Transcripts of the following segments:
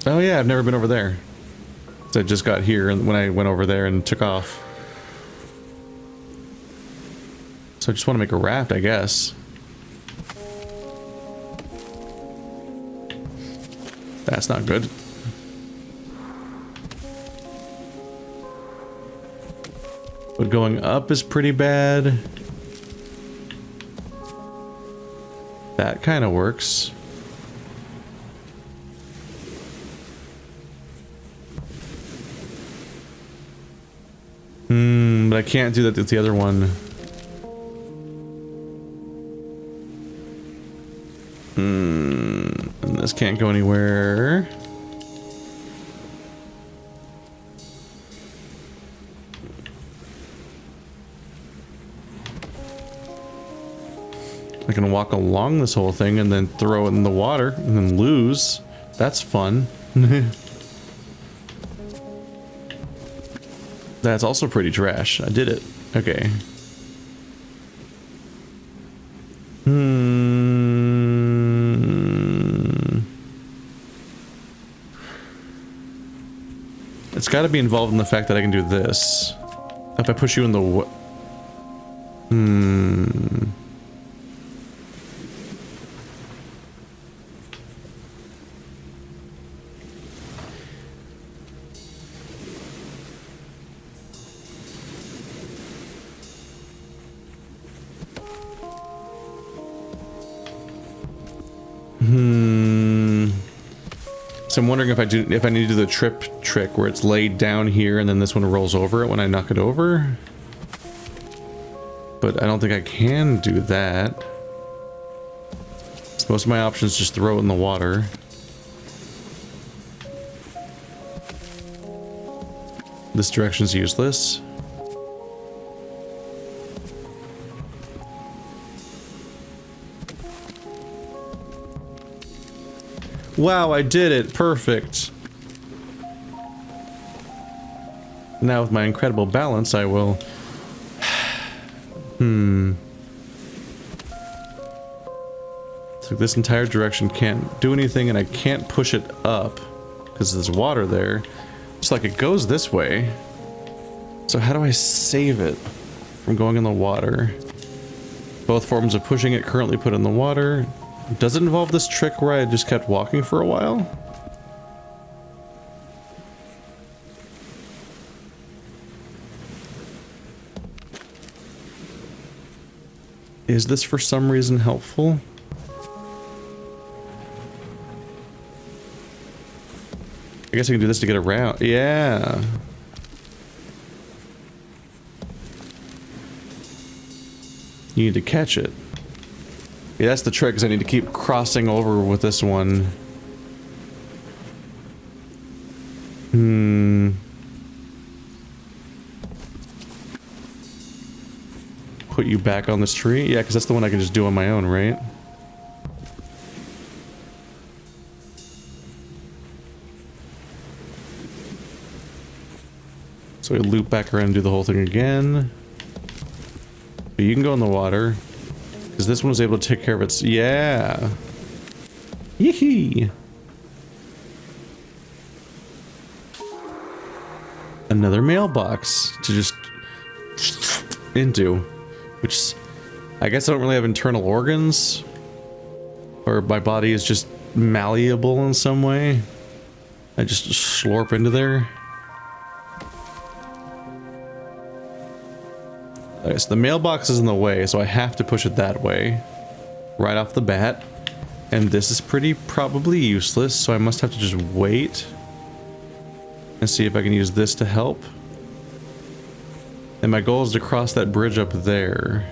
Oh yeah, I've never been over there. So I just got here and when I went over there and took off. So I just want to make a raft, I guess. That's not good. But going up is pretty bad. That kind of works. But I can't do that with the other one. And this can't go anywhere. I can walk along this whole thing and then throw it in the water and then lose. That's fun. That's also pretty trash. I did it. Okay. It's got to be involved in the fact that I can do this. If I push you in the So I'm wondering if I need to do the trip trick where it's laid down here and then this one rolls over it when I knock it over. But I don't think I can do that. So most of my options just throw it in the water. This direction's useless. Wow, I did it! Perfect! Now with my incredible balance, I will... So this entire direction can't do anything, and I can't push it up, because there's water there. It's like it goes this way. So how do I save it from going in the water? Both forms of pushing it currently put in the water. Does it involve this trick where I just kept walking for a while? Is this for some reason helpful? I guess I can do this to get around. Yeah. You need to catch it. Yeah, that's the trick, is I need to keep crossing over with this one. Put you back on this tree? Yeah, because that's the one I can just do on my own, right? So we loop back around and do the whole thing again. But you can go in the water. Because this one was able to take care of its... Yeah! Yee-hee! Another mailbox to just... into. Which... I guess I don't really have internal organs. Or my body is just malleable in some way. I just slurp into there. Okay, so the mailbox is in the way, so I have to push it that way. Right off the bat. And this is probably useless, so I must have to just wait. And see if I can use this to help. And my goal is to cross that bridge up there.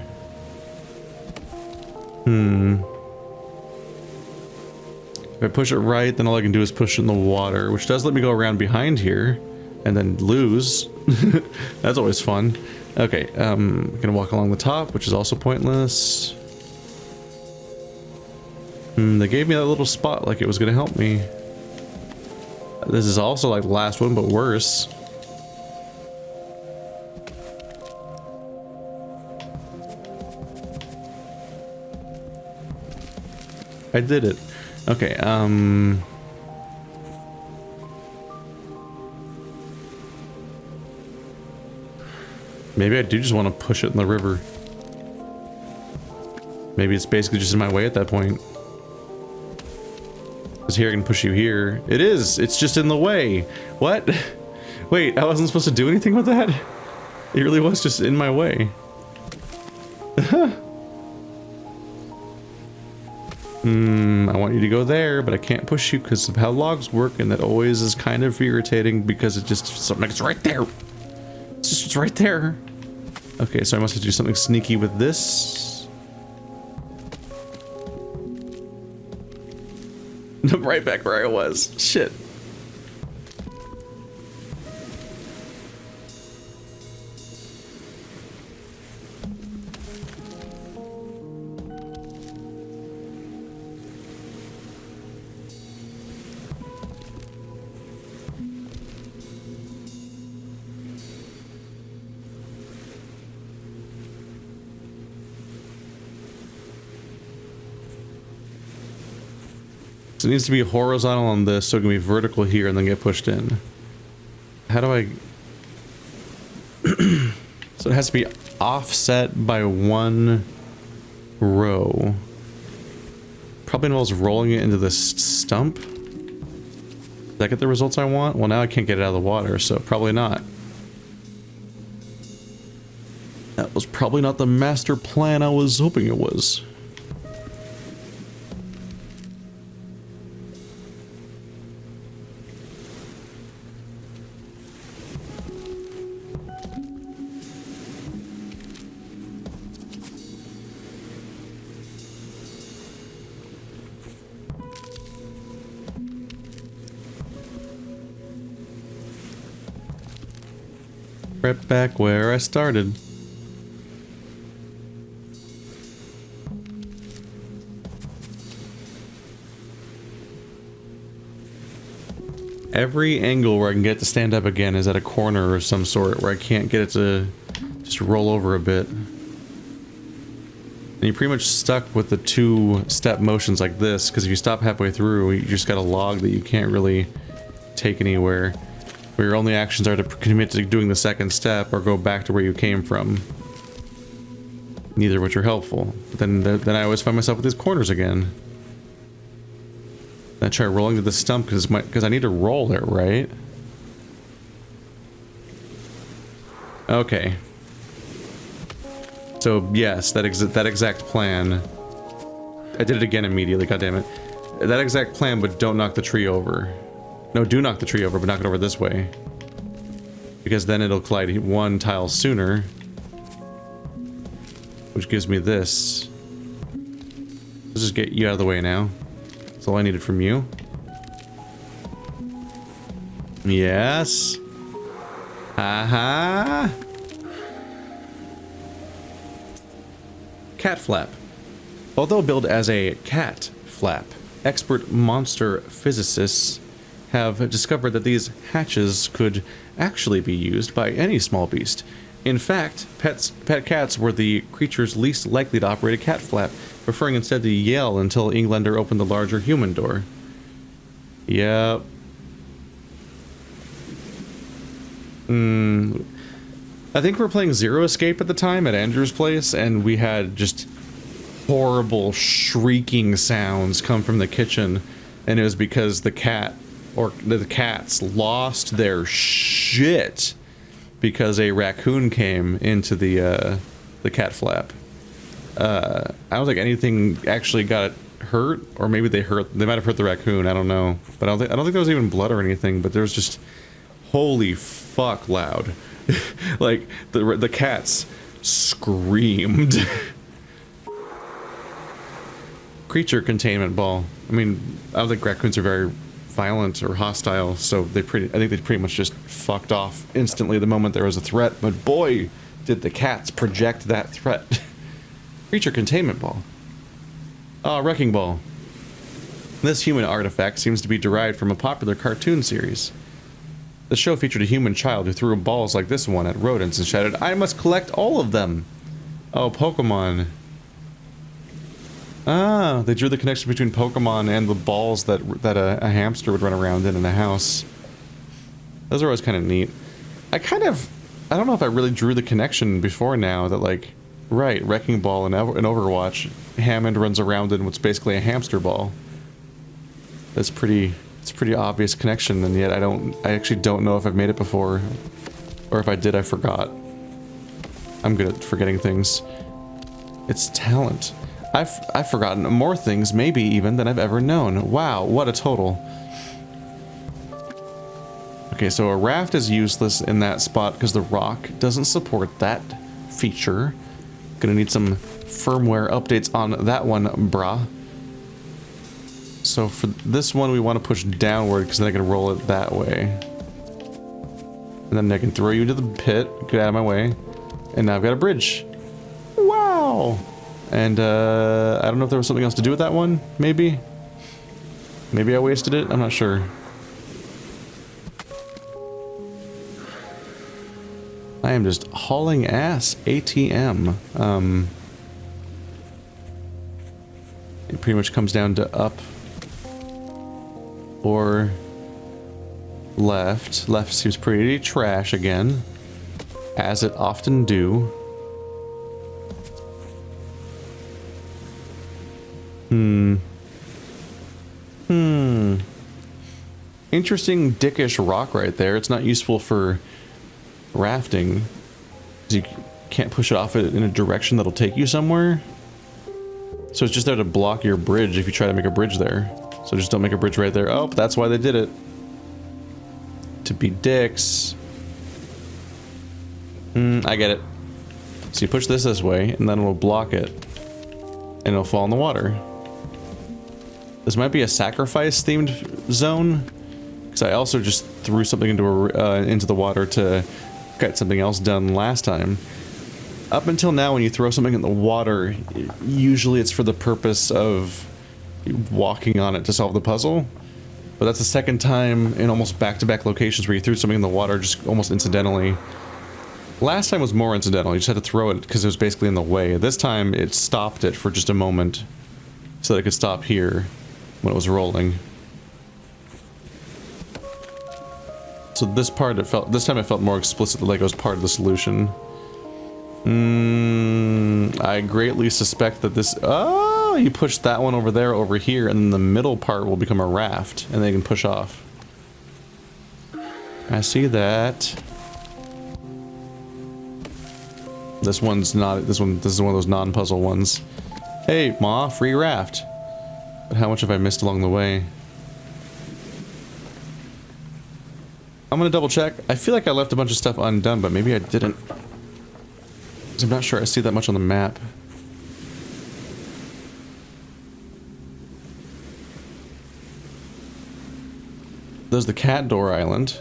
If I push it right, then all I can do is push it in the water, which does let me go around behind here. And then lose. That's always fun. Okay, gonna walk along the top, which is also pointless. They gave me that little spot like it was gonna help me. This is also like the last one, but worse. I did it. Okay, Maybe I do just want to push it in the river. Maybe it's basically just in my way at that point. Because here I can push you here. It is! It's just in the way! What? Wait, I wasn't supposed to do anything with that? It really was just in my way. I want you to go there, but I can't push you because of how logs work, and that always is kind of irritating because it just, something, it's right there. It's right there. Okay, so I must have to do something sneaky with this. I'm right back where I was. Shit. So it needs to be horizontal on this, so it can be vertical here and then get pushed in. How do I... So it has to be offset by 1 row. Probably involves rolling it into this stump. Did I get the results I want? Well, now I can't get it out of the water, so probably not. That was probably not the master plan I was hoping it was. Right back where I started. Every angle where I can get to stand up again is at a corner of some sort where I can't get it to just roll over a bit. And you're pretty much stuck with the 2-step motions like this, because if you stop halfway through, you just got a log that you can't really take anywhere. Where your only actions are to commit to doing the second step or go back to where you came from. Neither of which are helpful. But then I always find myself with these corners again. I try rolling to the stump because I need to roll it, right? Okay. So yes, that exact plan. I did it again immediately. God damn it! That exact plan, but don't knock the tree over. No, do knock the tree over, but knock it over this way. Because then it'll collide 1 tile sooner. Which gives me this. Let's just get you out of the way now. That's all I needed from you. Yes. Aha. Cat flap. Although billed as a cat flap, expert monster physicists have discovered that these hatches could actually be used by any small beast. In fact, pet cats were the creatures least likely to operate a cat flap, preferring instead to yell until Englander opened the larger human door. Yep. I think we were playing Zero Escape at the time at Andrew's place, and we had just horrible shrieking sounds come from the kitchen, and it was because the cats lost their shit because a raccoon came into the cat flap. I don't think anything actually got hurt, or maybe they might have hurt the raccoon, I don't know. But I don't think there was even blood or anything, but there was just holy fuck loud. Like the cats screamed. Creature containment ball. I mean, I don't think raccoons are very violent or hostile, so I think they pretty much just fucked off instantly the moment there was a threat, but boy, did the cats project that threat. Creature containment ball. Wrecking ball. This human artifact seems to be derived from a popular cartoon series. The show featured a human child who threw balls like this one at rodents and shouted, "I must collect all of them!" Oh, Pokemon. Ah, they drew the connection between Pokemon and the balls that a hamster would run around in a house. Those are always kind of neat. I kind of I don't know if I really drew the connection before now that, like, right, Wrecking Ball in Overwatch, Hammond runs around in what's basically a hamster ball. It's a pretty obvious connection, and yet I actually don't know if I've made it before, or if I did, I forgot. I'm good at forgetting things. It's talent. I've forgotten more things, maybe even, than I've ever known. Wow, what a total. Okay, so a raft is useless in that spot because the rock doesn't support that feature. Gonna need some firmware updates on that one, brah. So for this one, we want to push downward because then I can roll it that way. And then I can throw you into the pit, get out of my way. And now I've got a bridge. Wow! And I don't know if there was something else to do with that one, maybe? Maybe I wasted it, I'm not sure. I am just hauling ass, ATM. It pretty much comes down to up or left. Left seems pretty trash again, as it often do. Interesting dickish rock right there. It's not useful for rafting, you can't push it off in a direction that'll take you somewhere. So it's just there to block your bridge if you try to make a bridge there. So just don't make a bridge right there. Oh, that's why they did it. To be dicks. I get it. So you push this way, and then it'll block it. And it'll fall in the water. This might be a sacrifice-themed zone. Because I also just threw something into the water to get something else done last time. Up until now, when you throw something in the water, usually it's for the purpose of walking on it to solve the puzzle. But that's the second time in almost back-to-back locations where you threw something in the water just almost incidentally. Last time was more incidental, you just had to throw it because it was basically in the way. This time, it stopped it for just a moment so that it could stop here when it was rolling. So this time it felt more explicitly like it was part of the solution. I greatly suspect that this... Oh, you push that one over here, and then the middle part will become a raft, and they can push off. I see that. This one's not... This is one of those non-puzzle ones. Hey, Ma, free raft. But how much have I missed along the way? I'm gonna double check. I feel like I left a bunch of stuff undone, but maybe I didn't. I'm not sure I see that much on the map. There's the cat door island.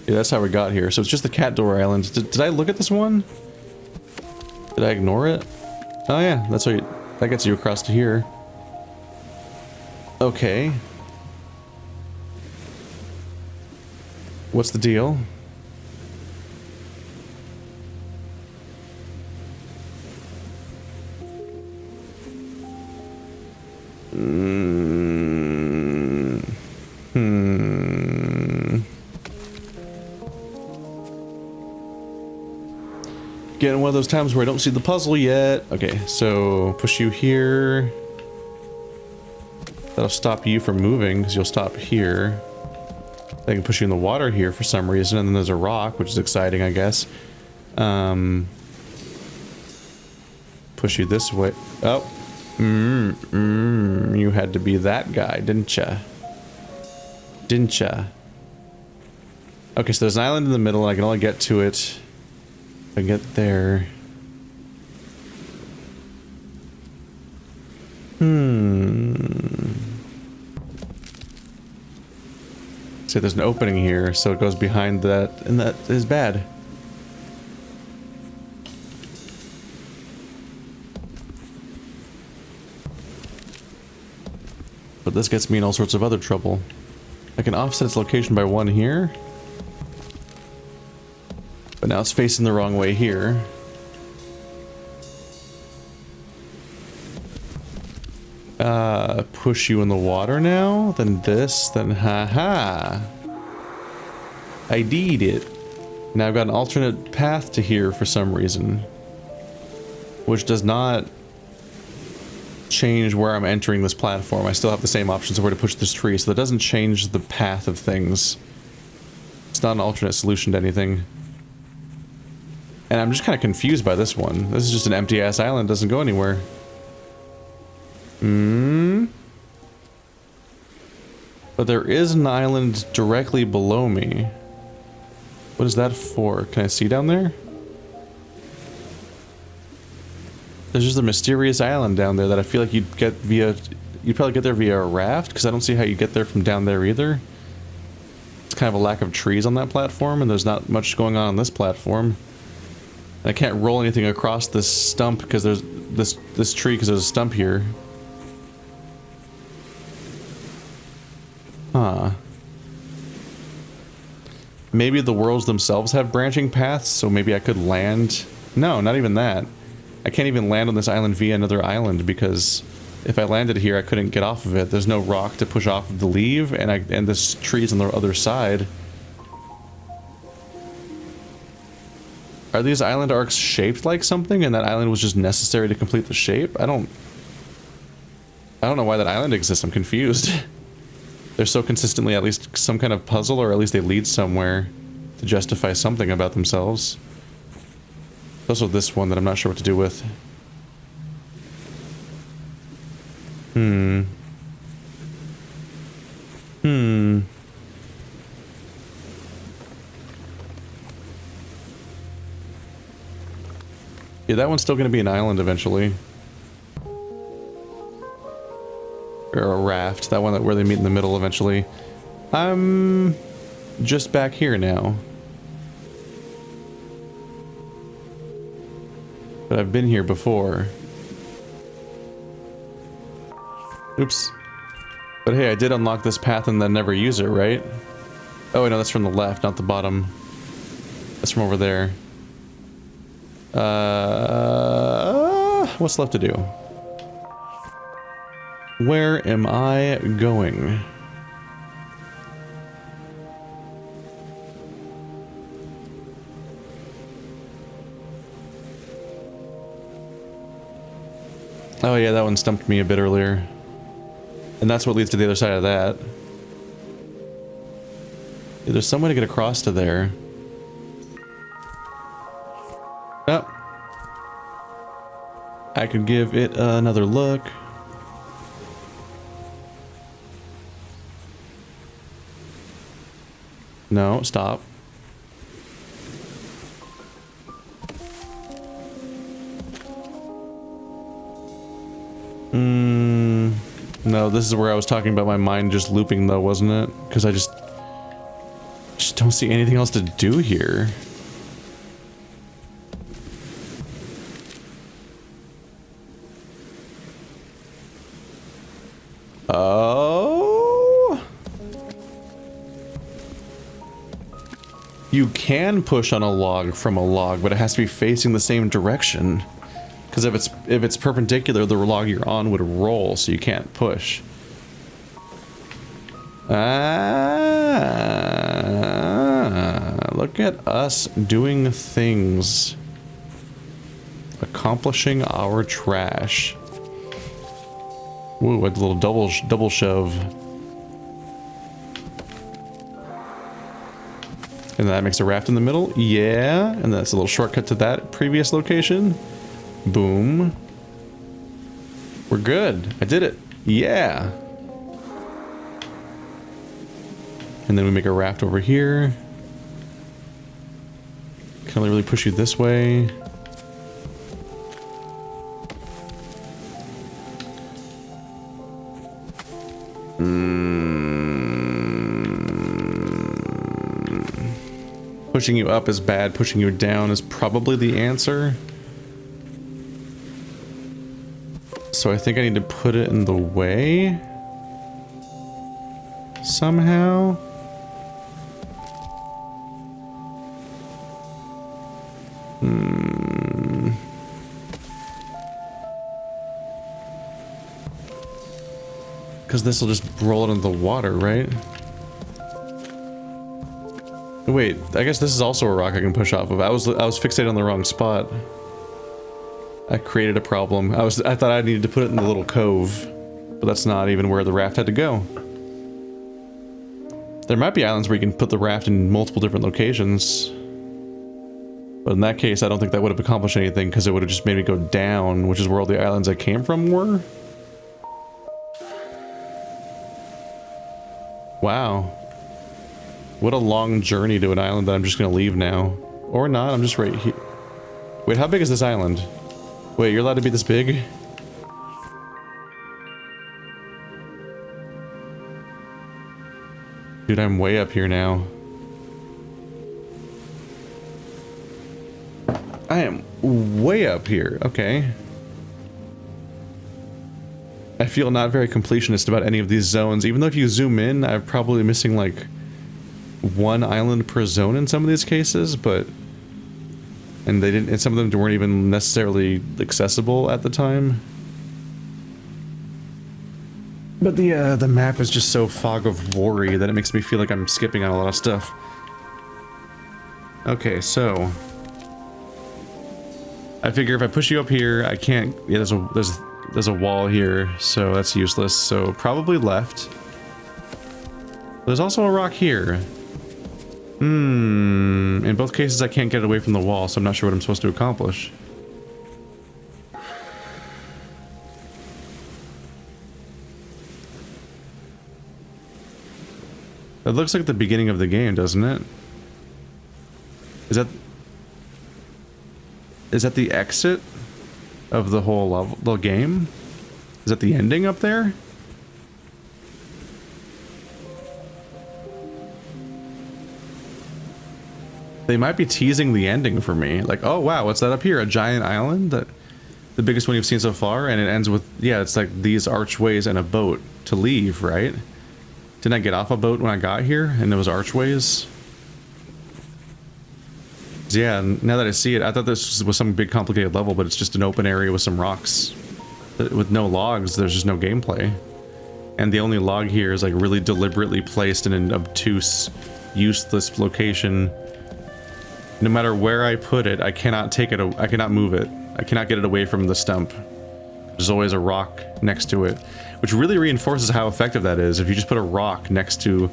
Yeah, that's how we got here. So it's just the cat door island. Did I look at this one? Did I ignore it? Oh yeah, that's how that gets you across to here. Okay. What's the deal? Getting one of those times where I don't see the puzzle yet. Okay, so push you here. That'll stop you from moving because you'll stop here. I can push you in the water here for some reason, and then there's a rock, which is exciting, I guess. Push you this way. Oh. You had to be that guy, didn't ya? Didn't ya? Okay, so there's an island in the middle, and I can only get to it if I get there. See, there's an opening here, so it goes behind that, and that is bad. But this gets me in all sorts of other trouble. I can offset its location by 1 here. But now it's facing the wrong way here. Push you in the water now, then this, then haha. I did it. Now I've got an alternate path to here for some reason, which does not change where I'm entering this platform. I still have the same options of where to push this tree, so that doesn't change the path of things. It's not an alternate solution to anything. And I'm just kind of confused by this one. This is just an empty-ass island, doesn't go anywhere. But there is an island directly below me. What is that for? Can I see down there? There's just a mysterious island down there that I feel like you'd probably get there via a raft, because I don't see how you get there from down there either. It's kind of a lack of trees on that platform, and there's not much going on this platform. And I can't roll anything across this stump because there's this tree, because there's a stump here. Huh. Maybe the worlds themselves have branching paths, so maybe I could land... No, not even that. I can't even land on this island via another island, because if I landed here, I couldn't get off of it. There's no rock to push off of to leave, and this tree's on the other side. Are these island arcs shaped like something, and that island was just necessary to complete the shape? I don't know why that island exists. I'm confused. They're so consistently at least some kind of puzzle, or at least they lead somewhere to justify something about themselves. There's also this one that I'm not sure what to do with. Yeah, that one's still going to be an island eventually. Or a raft. That one where they meet in the middle eventually. I'm just back here now. But I've been here before. Oops. But hey, I did unlock this path and then never use it, right? Oh, no, that's from the left, not the bottom. That's from over there. What's left to do? Where am I going? Oh yeah, that one stumped me a bit earlier. And that's what leads to the other side of that. Yeah, there's some way to get across to there. Oh. I could give it another look. No, stop. No, this is where I was talking about my mind just looping though, wasn't it? Because I just don't see anything else to do here. Oh. You can push on a log from a log, but it has to be facing the same direction. Because if it's perpendicular, the log you're on would roll, so you can't push. Look at us doing things. Accomplishing our trash. Ooh, a little double shove. And that makes a raft in the middle. Yeah, and that's a little shortcut to that previous location. Boom. We're good. I did it. Yeah. And then we make a raft over here. Can only really push you this way. Pushing you up is bad. Pushing you down is probably the answer. So I think I need to put it in the way somehow. Because this will just roll it into the water, right? Wait, I guess this is also a rock I can push off of. I was fixated on the wrong spot. I created a problem. I thought I needed to put it in the little cove, but that's not even where the raft had to go. There might be islands where you can put the raft in multiple different locations. But in that case, I don't think that would have accomplished anything because it would have just made me go down, which is where all the islands I came from were. Wow. What a long journey to an island that I'm just gonna leave now. Or not, I'm just right here. Wait, how big is this island? Wait, you're allowed to be this big? Dude, I'm way up here now. I am way up here, okay. I feel not very completionist about any of these zones, even though if you zoom in, I'm probably missing like one island per zone in some of these cases, but... and some of them weren't even necessarily accessible at the time. But the map is just so fog of worry that it makes me feel like I'm skipping on a lot of stuff. Okay, so... I figure if I push you up here, I can't... yeah, there's a wall here, so that's useless. So probably left. There's also a rock here. In both cases I can't get it away from the wall, so I'm not sure what I'm supposed to accomplish. That looks like the beginning of the game, doesn't it? Is that the exit of the whole level, the game? Is that the ending up there? They might be teasing the ending for me. Like, oh wow, what's that up here? A giant island? The biggest one you've seen so far? And it ends with, yeah, it's like these archways and a boat to leave, right? Didn't I get off a boat when I got here and there was archways? Yeah, now that I see it, I thought this was some big complicated level, but it's just an open area with some rocks. With no logs, there's just no gameplay. And the only log here is like really deliberately placed in an obtuse, useless location. No matter where I put it, I cannot take it, I cannot move it. I cannot get it away from the stump. There's always a rock next to it, which really reinforces how effective that is. If you just put a rock next to,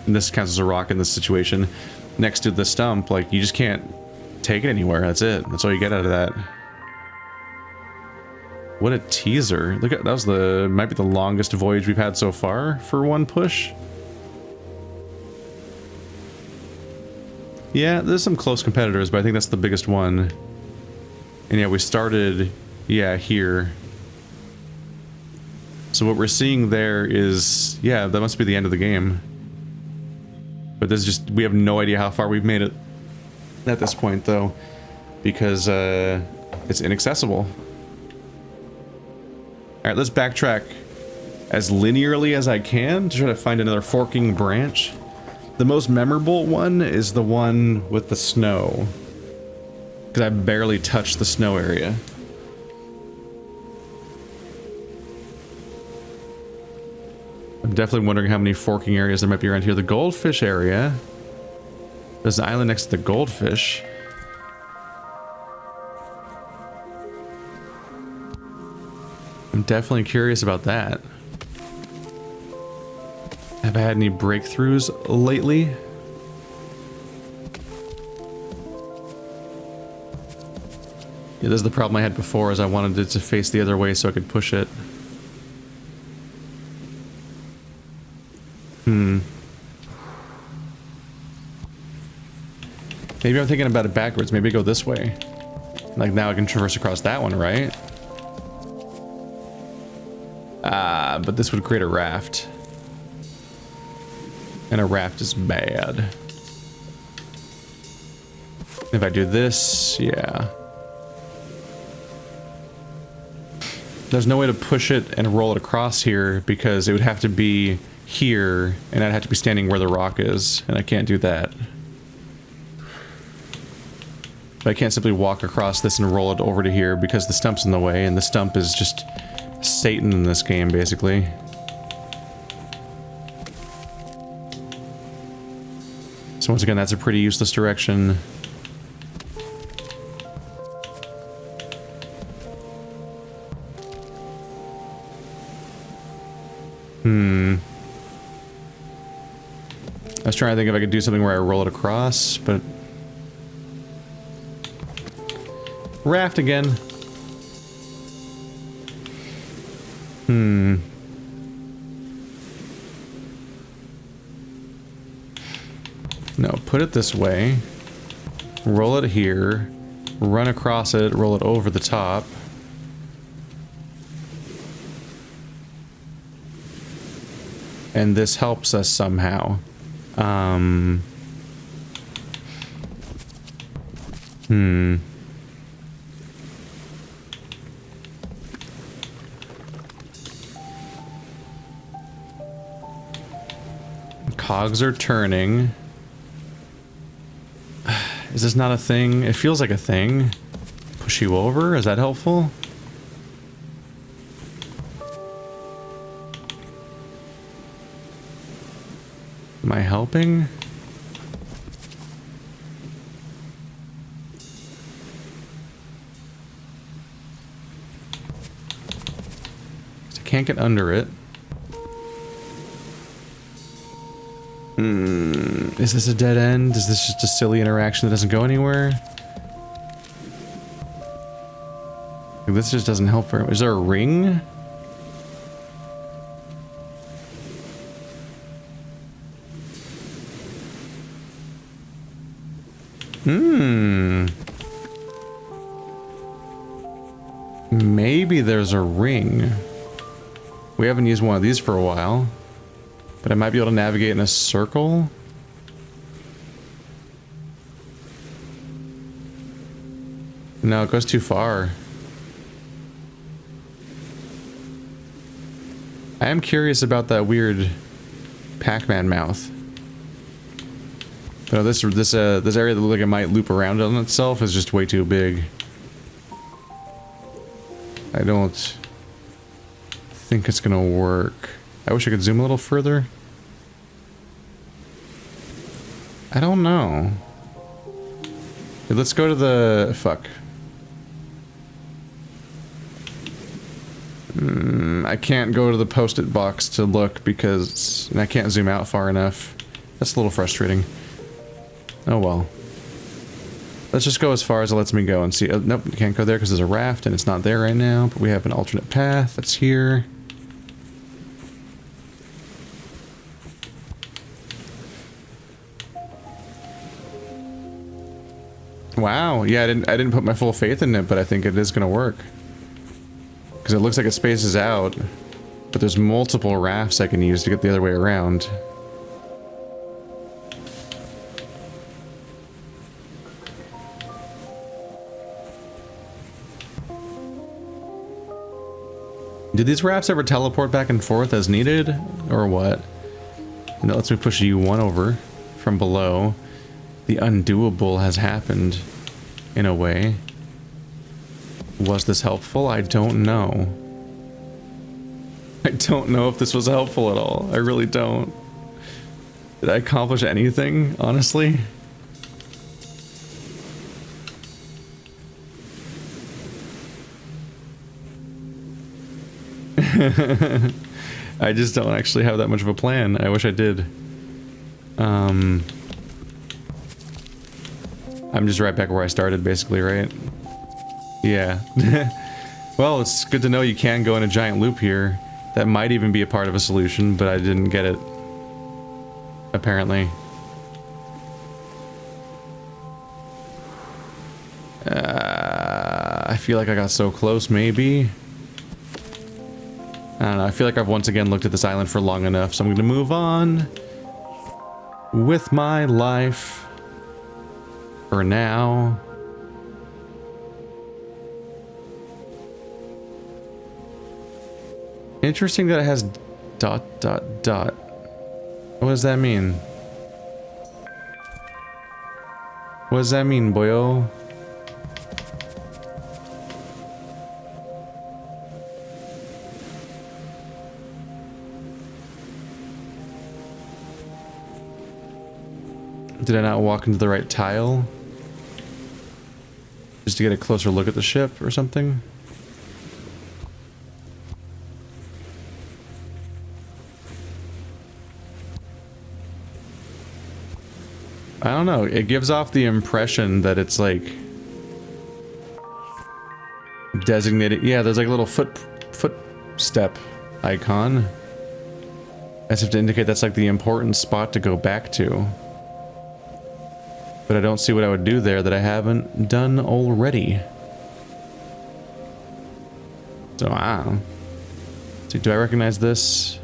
and this counts as a rock in this situation, next to the stump, like, you just can't take it anywhere. That's it. That's all you get out of that. What a teaser. Look at, that was might be the longest voyage we've had so far for one push. Yeah, there's some close competitors, but I think that's the biggest one. And yeah, we started, yeah, here. So what we're seeing there is, yeah, that must be the end of the game. But this is just, we have no idea how far we've made it at this point, though, because it's inaccessible. Alright, let's backtrack as linearly as I can to try to find another forking branch. The most memorable one is the one with the snow, because I barely touched the snow area. I'm definitely wondering how many forking areas there might be around here. The goldfish area. There's an island next to the goldfish. I'm definitely curious about that. Have I had any breakthroughs lately? Yeah, this is the problem I had before, is I wanted it to face the other way so I could push it. Maybe I'm thinking about it backwards. Maybe go this way. Like, now I can traverse across that one, right? But this would create a raft. And a raft is bad. If I do this, yeah. There's no way to push it and roll it across here because it would have to be here, and I'd have to be standing where the rock is, and I can't do that. But I can't simply walk across this and roll it over to here because the stump's in the way, and the stump is just Satan in this game, basically. So once again, that's a pretty useless direction. I was trying to think if I could do something where I roll it across, but... Raft again. No, put it this way. Roll it here. Run across it, roll it over the top. And this helps us somehow. Cogs are turning. Is this not a thing? It feels like a thing. Push you over? Is that helpful? Am I helping? I can't get under it. Is this a dead end? Is this just a silly interaction that doesn't go anywhere? This just doesn't help very much. Is there a ring? Maybe there's a ring. We haven't used one of these for a while. But I might be able to navigate in a circle? No, it goes too far. I am curious about that weird Pac-Man mouth. No, this area that looks like it might loop around on itself is just way too big. I don't think it's gonna work. I wish I could zoom a little further. I don't know. Hey, let's go to the... fuck. I can't go to the post-it box to look because I can't zoom out far enough. That's a little frustrating. Oh well. Let's just go as far as it lets me go and see. Oh, nope, you can't go there because there's a raft and it's not there right now, but we have an alternate path that's here. Wow, yeah, I didn't put my full faith in it, but I think it is gonna work. Because it looks like it spaces out, but there's multiple rafts I can use to get the other way around. Did these rafts ever teleport back and forth as needed, or what? And that lets me push U1 over from below. The undoable has happened, in a way. Was this helpful? I don't know. I don't know if this was helpful at all. I really don't. Did I accomplish anything, honestly? I just don't actually have that much of a plan. I wish I did. I'm just right back where I started, basically, right? Yeah. Well, it's good to know you can go in a giant loop here. That might even be a part of a solution, but I didn't get it. Apparently. I feel like I got so close, maybe? I don't know, I feel like I've once again looked at this island for long enough, so I'm going to move on with my life for now. Interesting that it has ... What does that mean? What does that mean, boyo? Did I not walk into the right tile? Just to get a closer look at the ship or something? I don't know. It gives off the impression that it's like designated. Yeah, there's like a little footstep icon, as if to indicate that's like the important spot to go back to. But I don't see what I would do there that I haven't done already. So see, do I recognize this?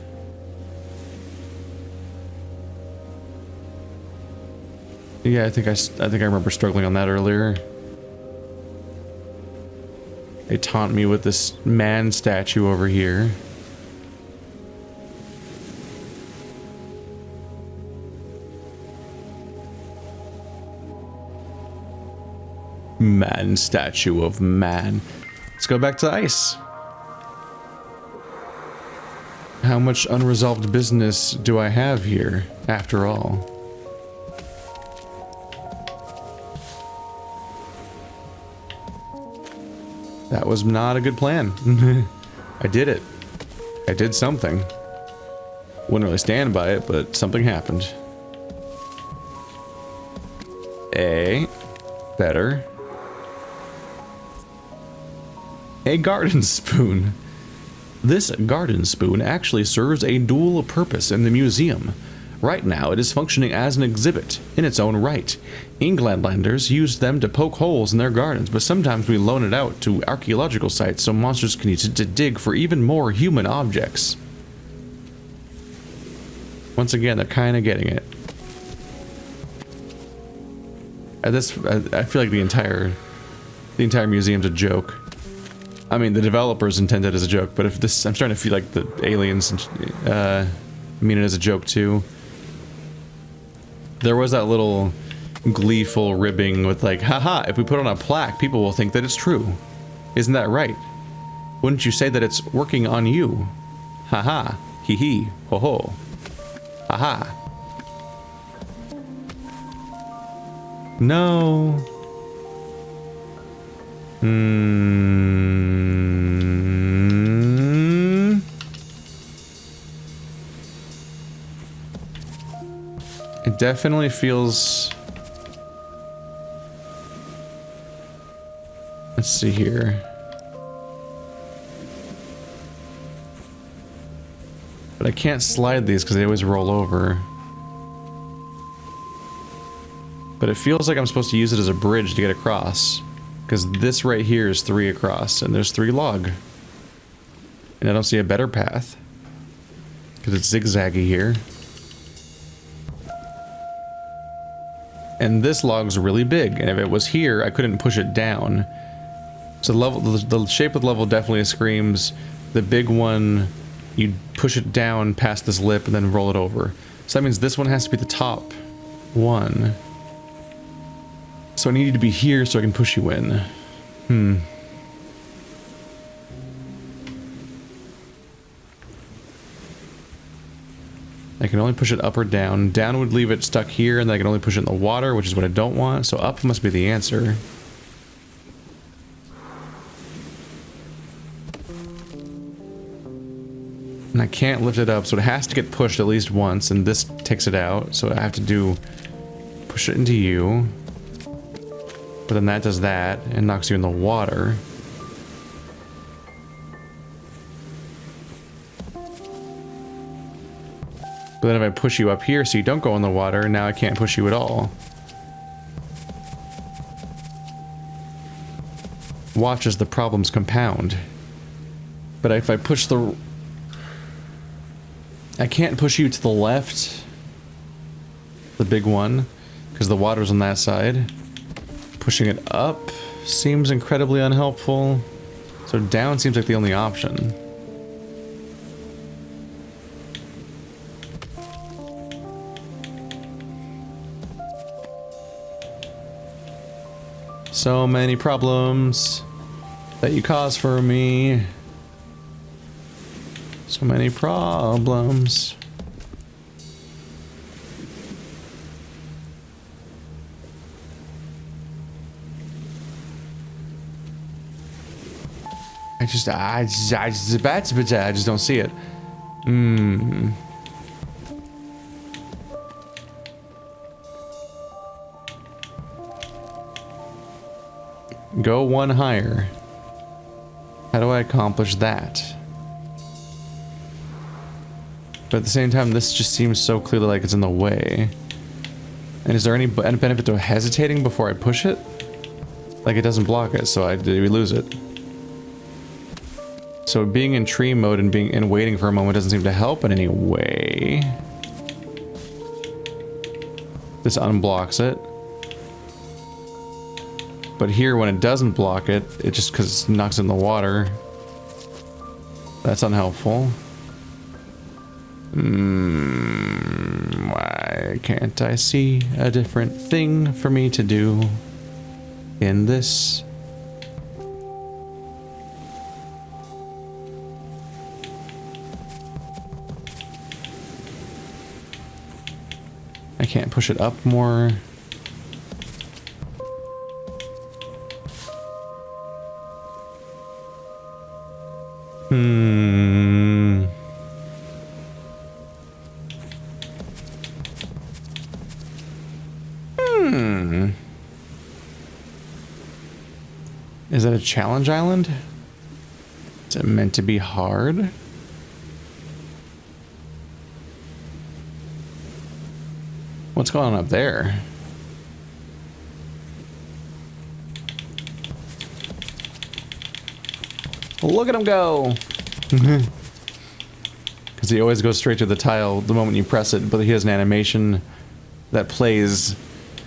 Yeah, I think I remember struggling on that earlier. They taunt me with this man statue over here. Man statue of man. Let's go back to ice. How much unresolved business do I have here, after all? That was not a good plan. I did it. I did something. Wouldn't really stand by it, but something happened. Better. A garden spoon. This garden spoon actually serves a dual purpose in the museum. Right now, it is functioning as an exhibit in its own right. Englandlanders use them to poke holes in their gardens, but sometimes we loan it out to archaeological sites so monsters can use it to dig for even more human objects. Once again, they're kind of getting it. I feel like the entire museum's a joke. I mean, the developers intend it as a joke, but if this, I'm starting to feel like the aliens mean it as a joke too. There was that little gleeful ribbing with like, haha, if we put on a plaque, people will think that it's true. Isn't that right? Wouldn't you say that it's working on you? Haha, hee hee, ho ho. Haha. No. It definitely feels... Let's see here. But I can't slide these because they always roll over. But it feels like I'm supposed to use it as a bridge to get across. Because this right here is 3 across, and there's 3 log. And I don't see a better path. Because it's zigzaggy here. And this log's really big, and if it was here, I couldn't push it down. So the shape of the level definitely screams, the big one, you push it down past this lip and then roll it over. So that means this one has to be the top one. So I need you to be here so I can push you in. I can only push it up or down. Down would leave it stuck here, and then I can only push it in the water, which is what I don't want. So up must be the answer. And I can't lift it up, so it has to get pushed at least once, and this takes it out. So I have to push it into you. But then that does that, and knocks you in the water. But then if I push you up here so you don't go in the water, now I can't push you at all. Watch as the problems compound. But if I push the... I can't push you to the left. The big one. Because the water's on that side. Pushing it up seems incredibly unhelpful. So down seems like the only option. So many problems that you cause for me. So many problems. I just don't see it. Go one higher. How do I accomplish that? But at the same time, this just seems so clearly like it's in the way. And is there any benefit to hesitating before I push it? Like it doesn't block it, so we lose it. So being in tree mode and waiting for a moment doesn't seem to help in any way. This unblocks it. But here, when it doesn't block it, it just because it knocks it in the water. That's unhelpful. Why can't I see a different thing for me to do in this? I can't push it up more. Is that a challenge island? Is it meant to be hard? What's going on up there? Look at him go! Because he always goes straight to the tile the moment you press it, but he has an animation that plays.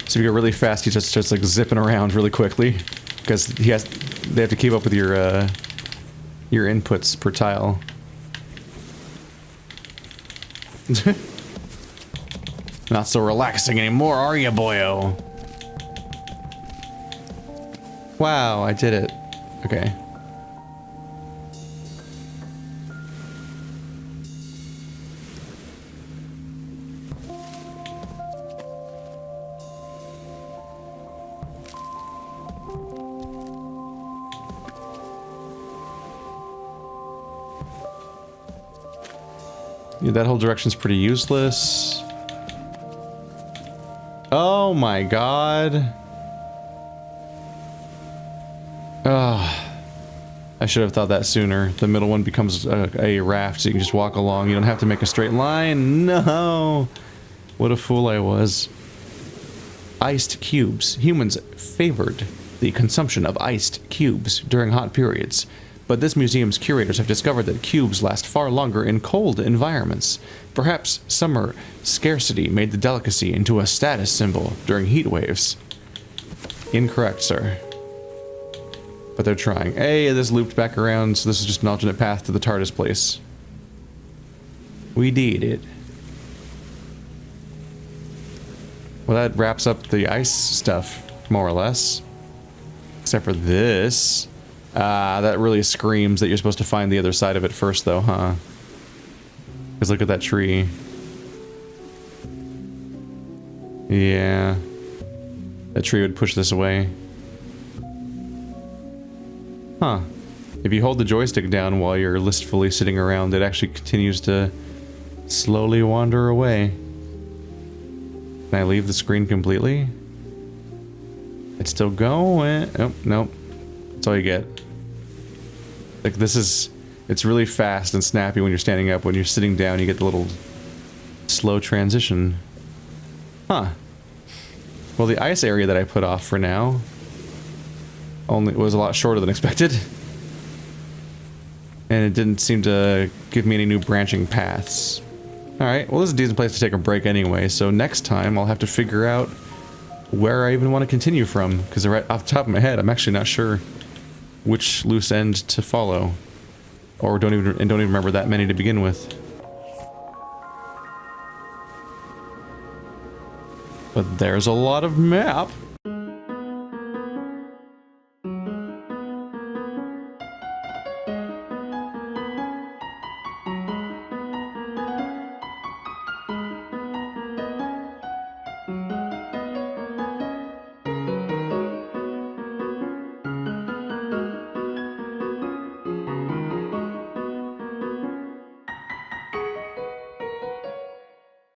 So if you go really fast, he just starts like zipping around really quickly. Because they have to keep up with your inputs per tile. Not so relaxing anymore, are you, boyo? Wow, I did it. Okay. Yeah, that whole direction's pretty useless. Oh my god. I should have thought that sooner. The middle one becomes a raft, so you can just walk along. You don't have to make a straight line. No! What a fool I was. Iced cubes. Humans favored the consumption of iced cubes during hot periods. But this museum's curators have discovered that cubes last far longer in cold environments. Perhaps summer scarcity made the delicacy into a status symbol during heat waves. Incorrect, sir. But they're trying. Hey, this looped back around, so this is just an alternate path to the TARDIS place. We did it. Well, that wraps up the ice stuff, more or less. Except for this. That really screams that you're supposed to find the other side of it first, though, huh? Because look at that tree. Yeah. That tree would push this away. Huh. If you hold the joystick down while you're listfully sitting around, it actually continues to slowly wander away. Can I leave the screen completely? It's still going. Oh, nope. That's all you get. Like, this is... It's really fast and snappy when you're standing up. When you're sitting down, you get the little slow transition. Huh. Well, the ice area that I put off for now was a lot shorter than expected. And it didn't seem to give me any new branching paths. Alright, well, this is a decent place to take a break anyway, so next time I'll have to figure out where I even want to continue from, because right off the top of my head, I'm actually not sure which loose end to follow. Or don't even remember that many to begin with. But there's a lot of map.